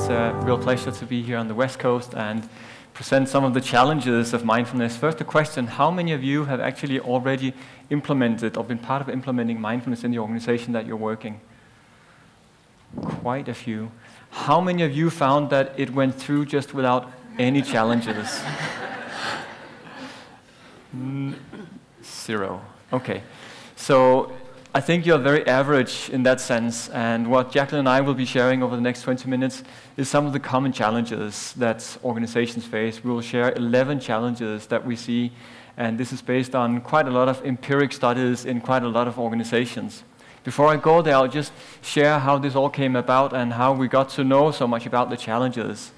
a real pleasure to be here on the West Coast and present some of the challenges of mindfulness. First, a question: how many of you have actually already implemented or been part of implementing mindfulness in the organization that you're working? Quite a few. How many of you found that it went through just without any challenges? 0. Okay. So I think you're very average in that sense, and what Jacqueline and I will be sharing over the next 20 minutes is some of the common challenges that organizations face. We will share 11 challenges that we see, and this is based on quite a lot of empiric studies in quite a lot of organizations. Before I go there, I'll just share how this all came about and how we got to know so much about the challenges.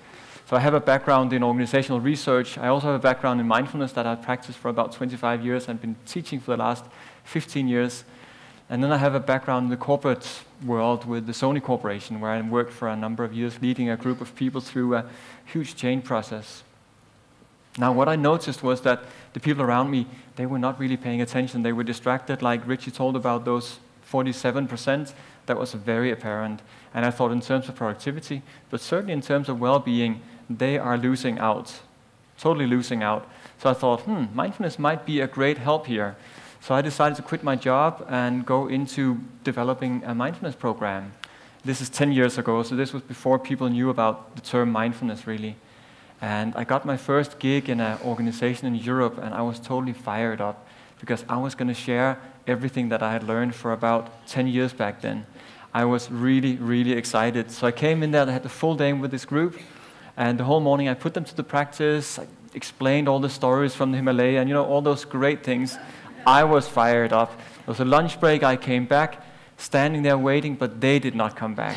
So I have a background in organizational research. I also have a background in mindfulness that I've practiced for about 25 years and been teaching for the last 15 years. And then I have a background in the corporate world with the Sony Corporation, where I worked for a number of years leading a group of people through a huge change process. Now, what I noticed was that the people around me, they were not really paying attention. They were distracted, like Richie told about those 47%. That was very apparent. And I thought in terms of productivity, but certainly in terms of well-being, they are losing out, totally losing out. So I thought, mindfulness might be a great help here. So I decided to quit my job and go into developing a mindfulness program. This is 10 years ago, so this was before people knew about the term mindfulness, really. And I got my first gig in an organization in Europe, and I was totally fired up because I was going to share everything that I had learned for about 10 years back then. I was really, really excited. So I came in there, I had the full day with this group, and the whole morning I put them to the practice. I explained all the stories from the Himalaya, and all those great things. I was fired up. There was a lunch break, I came back, standing there waiting, but they did not come back.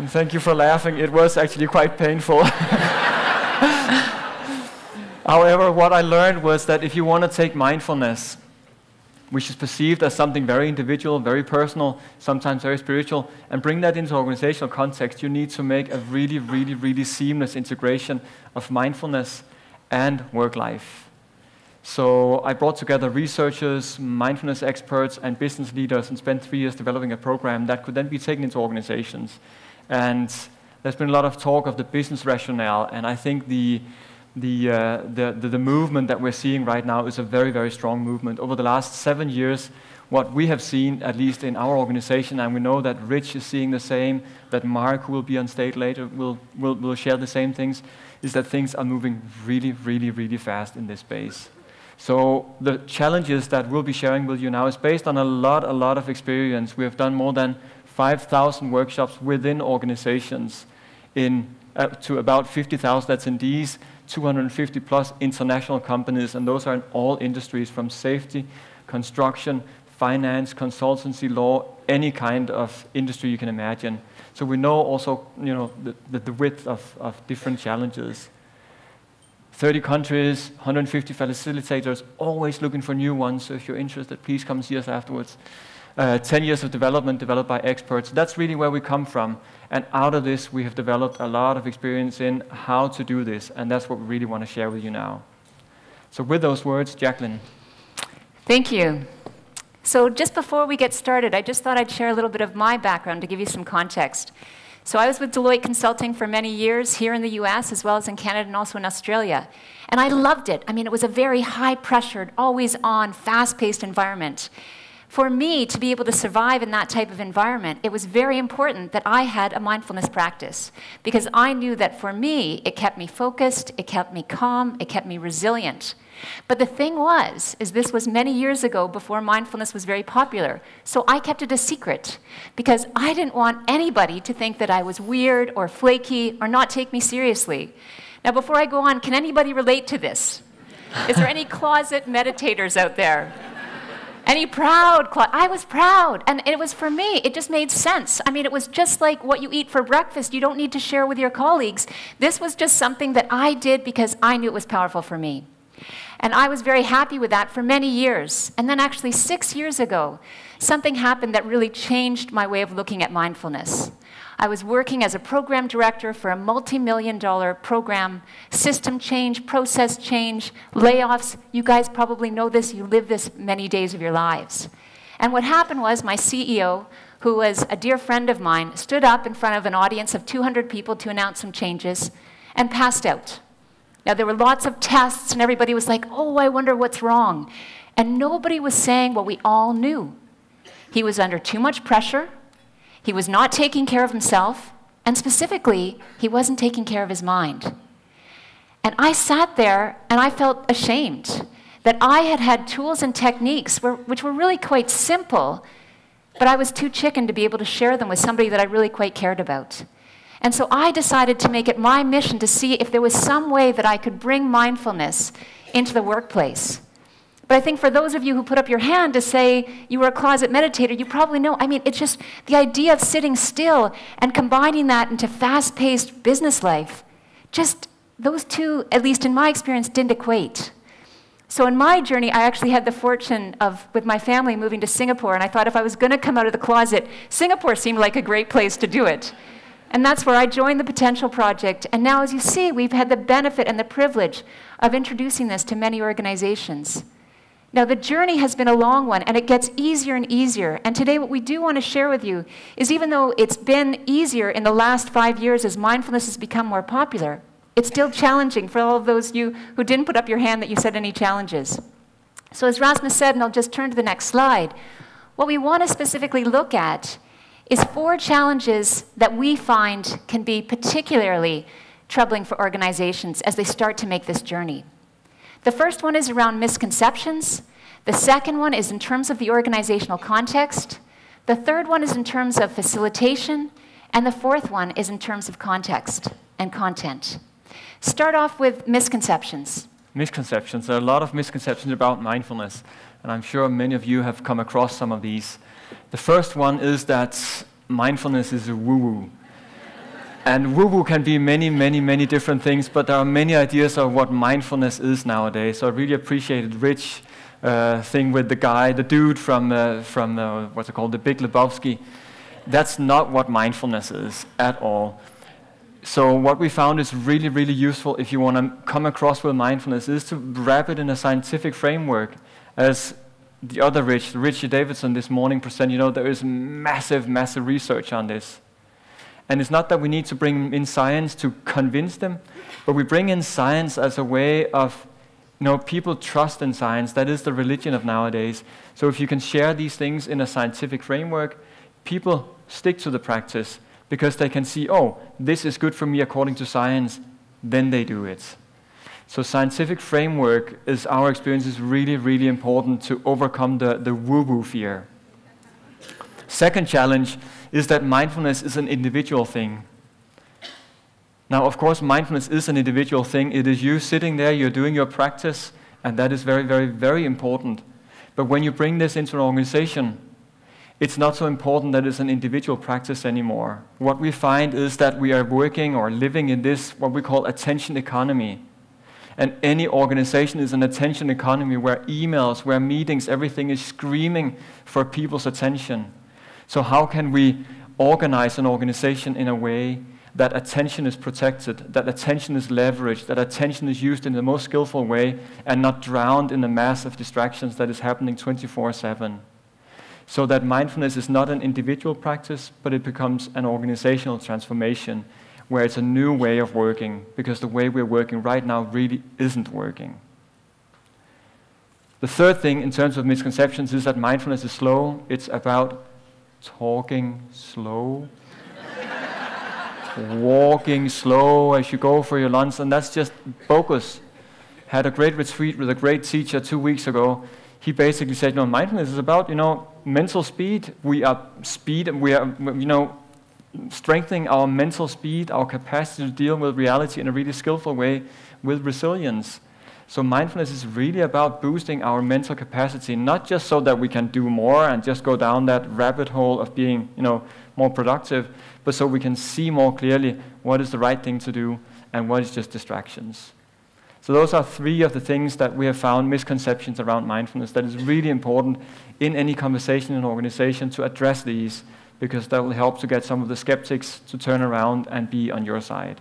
And thank you for laughing, it was actually quite painful. However, what I learned was that if you want to take mindfulness, which is perceived as something very individual, very personal, sometimes very spiritual, and bring that into organizational context, you need to make a really, really, really seamless integration of mindfulness and work life. So I brought together researchers, mindfulness experts, and business leaders and spent 3 years developing a program that could then be taken into organizations. And there's been a lot of talk of the business rationale, and I think the movement that we're seeing right now is a very, very strong movement. Over the last 7 years, what we have seen, at least in our organization, and we know that Rich is seeing the same, that Mark, who will be on stage later, will share the same things, is that things are moving really, really, really fast in this space. So the challenges that we'll be sharing with you now is based on a lot of experience. We have done more than 5,000 workshops within organizations to about 50,000 attendees, 250 plus international companies, and those are in all industries from safety, construction, finance, consultancy, law, any kind of industry you can imagine. So we know also the width of different challenges. 30 countries, 150 facilitators, always looking for new ones. So if you're interested, please come see us afterwards. 10 years of development developed by experts. That's really where we come from. And out of this, we have developed a lot of experience in how to do this. And that's what we really want to share with you now. So with those words, Jacqueline. Thank you. So just before we get started, I just thought I'd share a little bit of my background to give you some context. So I was with Deloitte Consulting for many years here in the US, as well as in Canada and also in Australia. And I loved it. I mean, it was a very high-pressured, always-on, fast-paced environment. For me to be able to survive in that type of environment, it was very important that I had a mindfulness practice, because I knew that for me, it kept me focused, it kept me calm, it kept me resilient. But the thing was, this was many years ago before mindfulness was very popular, so I kept it a secret, because I didn't want anybody to think that I was weird or flaky or not take me seriously. Now, before I go on, can anybody relate to this? Is there any closet meditators out there? Any proud? I was proud, and it was for me. It just made sense. I mean, it was just like what you eat for breakfast. You don't need to share with your colleagues. This was just something that I did because I knew it was powerful for me. And I was very happy with that for many years. And then actually 6 years ago, something happened that really changed my way of looking at mindfulness. I was working as a program director for a multi-million-dollar program, system change, process change, layoffs. You guys probably know this. You live this many days of your lives. And what happened was my CEO, who was a dear friend of mine, stood up in front of an audience of 200 people to announce some changes and passed out. Now, there were lots of tests, and everybody was like, oh, I wonder what's wrong. And nobody was saying what we all knew. He was under too much pressure. He was not taking care of himself. And specifically, he wasn't taking care of his mind. And I sat there, and I felt ashamed that I had had tools and techniques which were really quite simple, but I was too chicken to be able to share them with somebody that I really quite cared about. And so I decided to make it my mission to see if there was some way that I could bring mindfulness into the workplace. But I think for those of you who put up your hand to say you were a closet meditator, you probably know, I mean, it's just the idea of sitting still and combining that into fast-paced business life. Just those two, at least in my experience, didn't equate. So in my journey, I actually had the fortune of, with my family, moving to Singapore, and I thought if I was going to come out of the closet, Singapore seemed like a great place to do it. And that's where I joined the Potential Project. And now, as you see, we've had the benefit and the privilege of introducing this to many organizations. Now, the journey has been a long one, and it gets easier and easier. And today, what we do want to share with you is even though it's been easier in the last 5 years as mindfulness has become more popular, it's still challenging for all of those of you who didn't put up your hand that you said any challenges. So as Rasmus said, and I'll just turn to the next slide, what we want to specifically look at is 4 challenges that we find can be particularly troubling for organizations as they start to make this journey. The first one is around misconceptions. The second one is in terms of the organizational context. The third one is in terms of facilitation. And the fourth one is in terms of context and content. Start off with misconceptions. Misconceptions. There are a lot of misconceptions about mindfulness, and I'm sure many of you have come across some of these. The first one is that mindfulness is a woo-woo. And woo-woo can be many, many, many different things, but there are many ideas of what mindfulness is nowadays. So I really appreciated Rich thing with the dude from what's it called, The Big Lebowski. That's not what mindfulness is at all. So what we found is really, really useful if you want to come across with mindfulness is to wrap it in a scientific framework. As the other Richie Davidson this morning presented, there is massive, massive research on this. And it's not that we need to bring in science to convince them, but we bring in science as a way of, people trust in science. That is the religion of nowadays. So if you can share these things in a scientific framework, people stick to the practice because they can see, oh, this is good for me according to science, then they do it. So scientific framework, is our experience, is really, really important to overcome the woo-woo fear. Second challenge is that mindfulness is an individual thing. Now, of course, mindfulness is an individual thing. It is you sitting there, you're doing your practice, and that is very, very, very important. But when you bring this into an organization, it's not so important that it's an individual practice anymore. What we find is that we are working or living in this, what we call attention economy. And any organization is an attention economy where emails, where meetings, everything is screaming for people's attention. So how can we organize an organization in a way that attention is protected, that attention is leveraged, that attention is used in the most skillful way and not drowned in the mass of distractions that is happening 24/7? So that mindfulness is not an individual practice, but it becomes an organizational transformation where it's a new way of working, because the way we're working right now really isn't working. The third thing in terms of misconceptions is that mindfulness is slow. It's about talking slow, walking slow as you go for your lunch, and that's just bogus. Had a great retreat with a great teacher 2 weeks ago. He basically said, mindfulness is about, mental speed. We are strengthening our mental speed, our capacity to deal with reality in a really skillful way with resilience. So mindfulness is really about boosting our mental capacity, not just so that we can do more and just go down that rabbit hole of being, more productive, but so we can see more clearly what is the right thing to do and what is just distractions. So those are 3 of the things that we have found, misconceptions around mindfulness, that is really important in any conversation in an organization to address these, because that will help to get some of the skeptics to turn around and be on your side.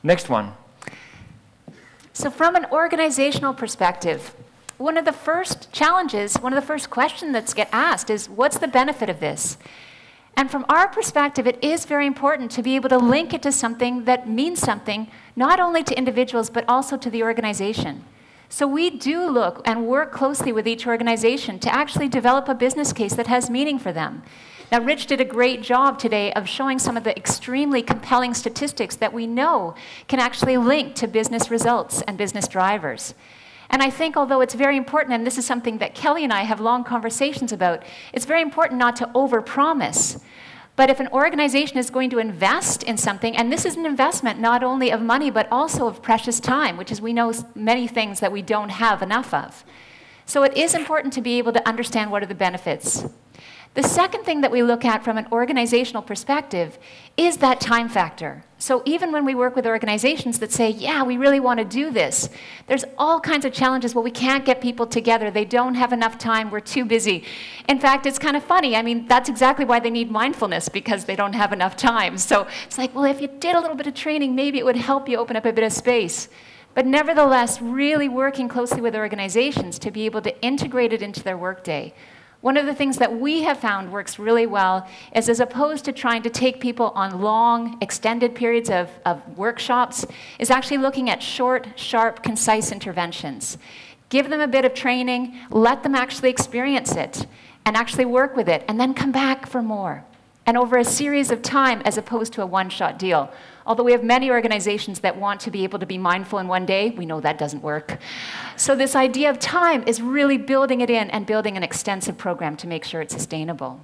Next one. So from an organizational perspective, one of the first challenges, one of the first questions that get asked is, what's the benefit of this? And from our perspective, it is very important to be able to link it to something that means something, not only to individuals, but also to the organization. So we do look and work closely with each organization to actually develop a business case that has meaning for them. Now, Rich did a great job today of showing some of the extremely compelling statistics that we know can actually link to business results and business drivers. And I think although it's very important, and this is something that Kelly and I have long conversations about, it's very important not to overpromise. But if an organization is going to invest in something, and this is an investment not only of money, but also of precious time, which is we know many things that we don't have enough of. So it is important to be able to understand what are the benefits. The second thing that we look at from an organizational perspective is that time factor. So even when we work with organizations that say, yeah, we really want to do this, there's all kinds of challenges. Well, we can't get people together. They don't have enough time. We're too busy. In fact, it's kind of funny. I mean, that's exactly why they need mindfulness, because they don't have enough time. So it's like, well, if you did a little bit of training, maybe it would help you open up a bit of space. But nevertheless, really working closely with organizations to be able to integrate it into their workday. One of the things that we have found works really well is, as opposed to trying to take people on long, extended periods of workshops, is actually looking at short, sharp, concise interventions. Give them a bit of training, let them actually experience it, and actually work with it, and then come back for more. And over a series of time, as opposed to a one-shot deal. Although we have many organizations that want to be able to be mindful in one day, we know that doesn't work. So this idea of time is really building it in and building an extensive program to make sure it's sustainable.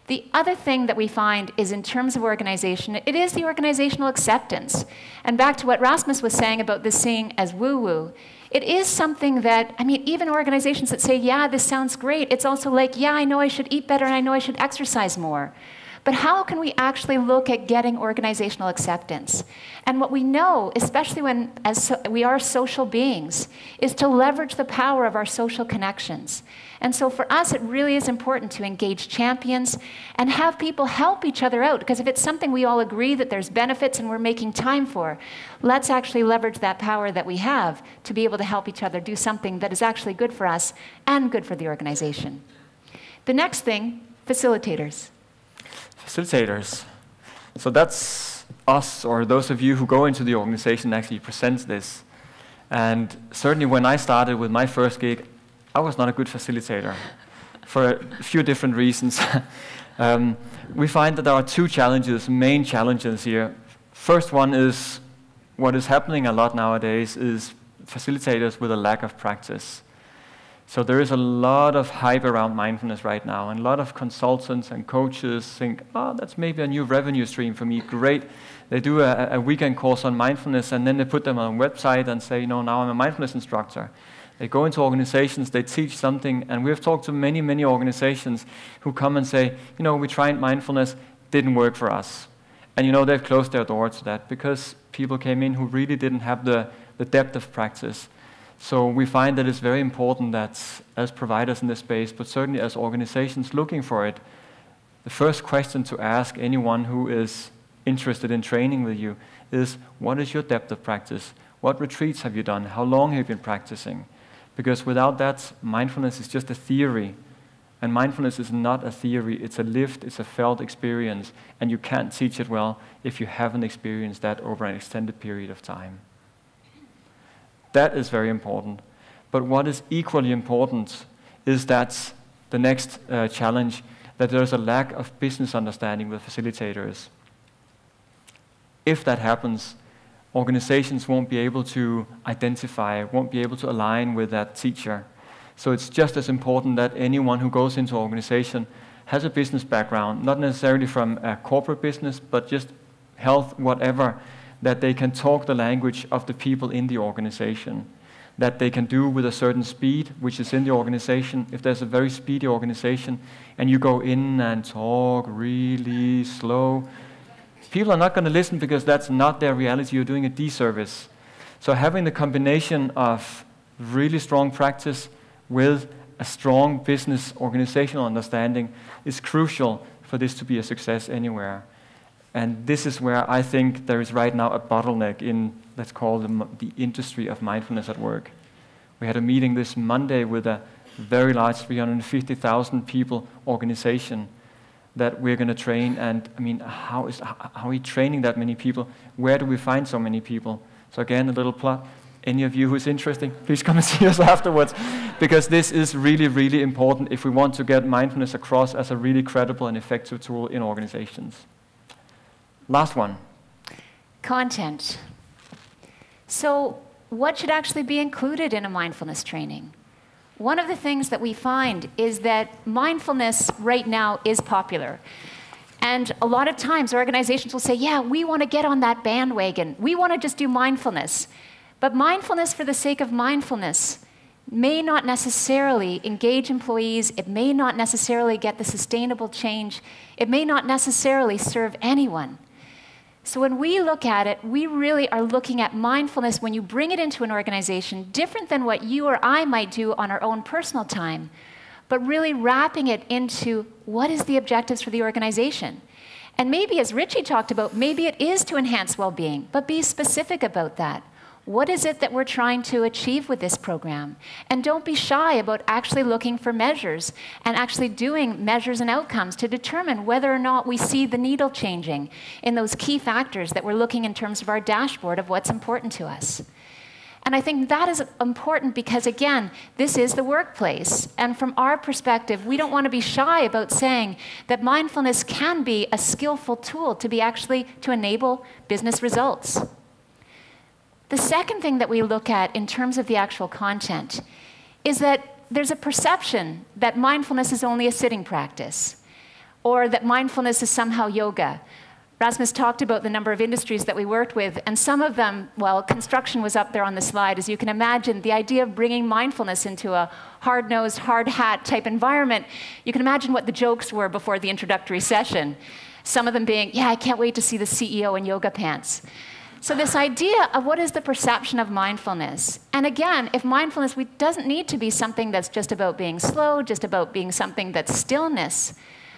The other thing that we find is, in terms of organization, it is the organizational acceptance. And back to what Rasmus was saying about this seeing as woo-woo, it is something that, I mean, even organizations that say, yeah, this sounds great, it's also like, yeah, I know I should eat better and I know I should exercise more. But how can we actually look at getting organizational acceptance? And what we know, especially when we are social beings, is to leverage the power of our social connections. And so for us, it really is important to engage champions and have people help each other out. Because if it's something we all agree that there's benefits and we're making time for, let's actually leverage that power that we have to be able to help each other do something that is actually good for us and good for the organization. The next thing, facilitators. Facilitators. So that's us, or those of you who go into the organization and actually present this. And certainly when I started with my first gig, I was not a good facilitator for a few different reasons. We find that there are two challenges, main challenges here. First one is, what is happening a lot nowadays is facilitators with a lack of practice. So there is a lot of hype around mindfulness right now, and a lot of consultants and coaches think, oh, that's maybe a new revenue stream for me, great. They do a weekend course on mindfulness, and then they put them on a website and say, now I'm a mindfulness instructor. They go into organizations, they teach something, and we've talked to many, many organizations who come and say, we tried mindfulness, didn't work for us. And they've closed their door to that because people came in who really didn't have the depth of practice. So we find that it's very important that as providers in this space, but certainly as organizations looking for it, the first question to ask anyone who is interested in training with you is, what is your depth of practice? What retreats have you done? How long have you been practicing? Because without that, mindfulness is just a theory. And mindfulness is not a theory, it's a lived, it's a felt experience. And you can't teach it well if you haven't experienced that over an extended period of time. That is very important. But what is equally important is that the next challenge, that there's a lack of business understanding with facilitators. If that happens, organizations won't be able to identify, won't be able to align with that teacher. So it's just as important that anyone who goes into an organization has a business background, not necessarily from a corporate business, but just health, whatever, that they can talk the language of the people in the organization, that they can do with a certain speed, which is in the organization. If there's a very speedy organization and you go in and talk really slow, people are not going to listen because that's not their reality. You're doing a disservice. So having the combination of really strong practice with a strong business organizational understanding is crucial for this to be a success anywhere. And this is where I think there is right now a bottleneck in, let's call them, the industry of mindfulness at work. We had a meeting this Monday with a very large 350,000 people organization that we're going to train. And I mean, how are we training that many people? Where do we find so many people? So again, a little plug. Any of you who's interested, please come and see us afterwards, because this is really, really important if we want to get mindfulness across as a really credible and effective tool in organizations. Last one. Content. So what should actually be included in a mindfulness training? One of the things that we find is that mindfulness right now is popular. And a lot of times organizations will say, yeah, we want to get on that bandwagon. We want to just do mindfulness. But mindfulness for the sake of mindfulness may not necessarily engage employees. It may not necessarily get the sustainable change. It may not necessarily serve anyone. So when we look at it, we really are looking at mindfulness when you bring it into an organization, different than what you or I might do on our own personal time, but really wrapping it into what is the objectives for the organization. And maybe, as Richie talked about, maybe it is to enhance well-being, but be specific about that. What is it that we're trying to achieve with this program? And don't be shy about actually looking for measures and actually doing measures and outcomes to determine whether or not we see the needle changing in those key factors that we're looking in terms of our dashboard of what's important to us. And I think that is important because, again, this is the workplace. And from our perspective, we don't want to be shy about saying that mindfulness can be a skillful tool to enable business results. The second thing that we look at in terms of the actual content is that there's a perception that mindfulness is only a sitting practice, or that mindfulness is somehow yoga. Rasmus talked about the number of industries that we worked with, and some of them, well, construction was up there on the slide. As you can imagine, the idea of bringing mindfulness into a hard-nosed, hard-hat type environment, you can imagine what the jokes were before the introductory session. Some of them being, yeah, I can't wait to see the CEO in yoga pants. So this idea of what is the perception of mindfulness. And again, if mindfulness doesn't need to be something that's just about being slow, just about being something that's stillness,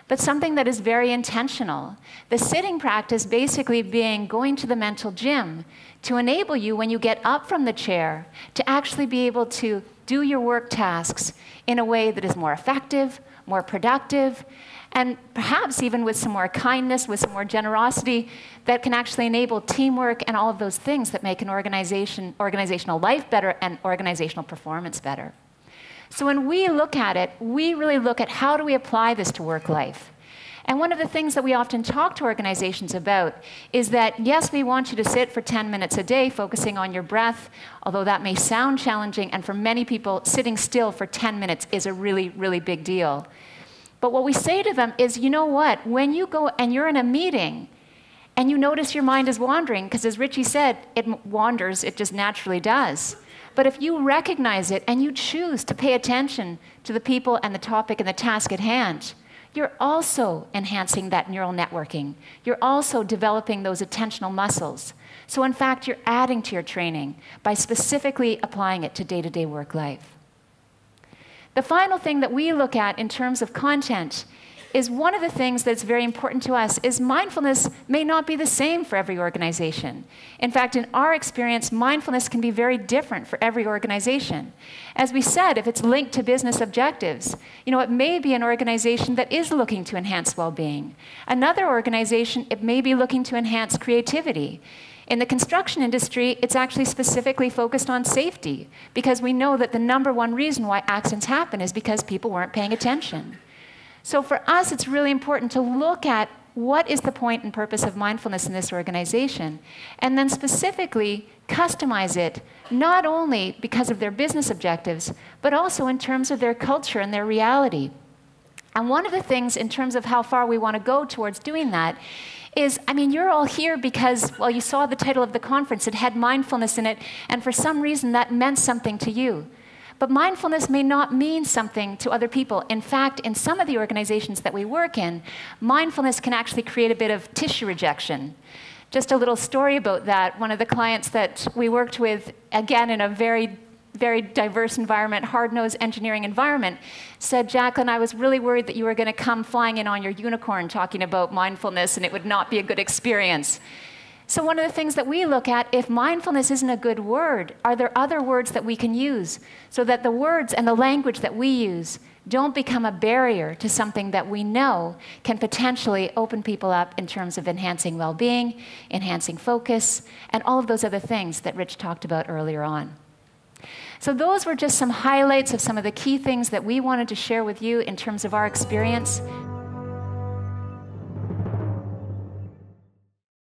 but something that is very intentional. The sitting practice basically being going to the mental gym to enable you, when you get up from the chair, to actually be able to do your work tasks in a way that is more effective, more productive, and perhaps even with some more kindness, with some more generosity, that can actually enable teamwork and all of those things that make an organizational life better and organizational performance better. So when we look at it, we really look at how do we apply this to work life. And one of the things that we often talk to organizations about is that, yes, we want you to sit for 10 minutes a day focusing on your breath, although that may sound challenging, and for many people, sitting still for 10 minutes is a really, really big deal. But what we say to them is, you know what, when you go and you're in a meeting and you notice your mind is wandering, because as Richie said, it wanders, it just naturally does. But if you recognize it and you choose to pay attention to the people and the topic and the task at hand, you're also enhancing that neural networking. You're also developing those attentional muscles. So in fact, you're adding to your training by specifically applying it to day-to-day work life. The final thing that we look at in terms of content is one of the things that's very important to us is mindfulness may not be the same for every organization. In fact, in our experience, mindfulness can be very different for every organization. As we said, if it's linked to business objectives, it may be an organization that is looking to enhance well-being. Another organization, it may be looking to enhance creativity. In the construction industry, it's actually specifically focused on safety, because we know that the #1 reason why accidents happen is because people weren't paying attention. So for us, it's really important to look at what is the point and purpose of mindfulness in this organization, and then specifically customize it, not only because of their business objectives, but also in terms of their culture and their reality. And one of the things in terms of how far we want to go towards doing that is, you're all here because, well, you saw the title of the conference, it had mindfulness in it, and for some reason that meant something to you. But mindfulness may not mean something to other people. In fact, in some of the organizations that we work in, mindfulness can actually create a bit of tissue rejection. Just a little story about that. One of the clients that we worked with, again, in a very diverse environment, hard-nosed engineering environment, said, Jacqueline, I was really worried that you were going to come flying in on your unicorn talking about mindfulness and it would not be a good experience. So one of the things that we look at, if mindfulness isn't a good word, are there other words that we can use so that the words and the language that we use don't become a barrier to something that we know can potentially open people up in terms of enhancing well-being, enhancing focus, and all of those other things that Rich talked about earlier on. So those were just some highlights of some of the key things that we wanted to share with you in terms of our experience.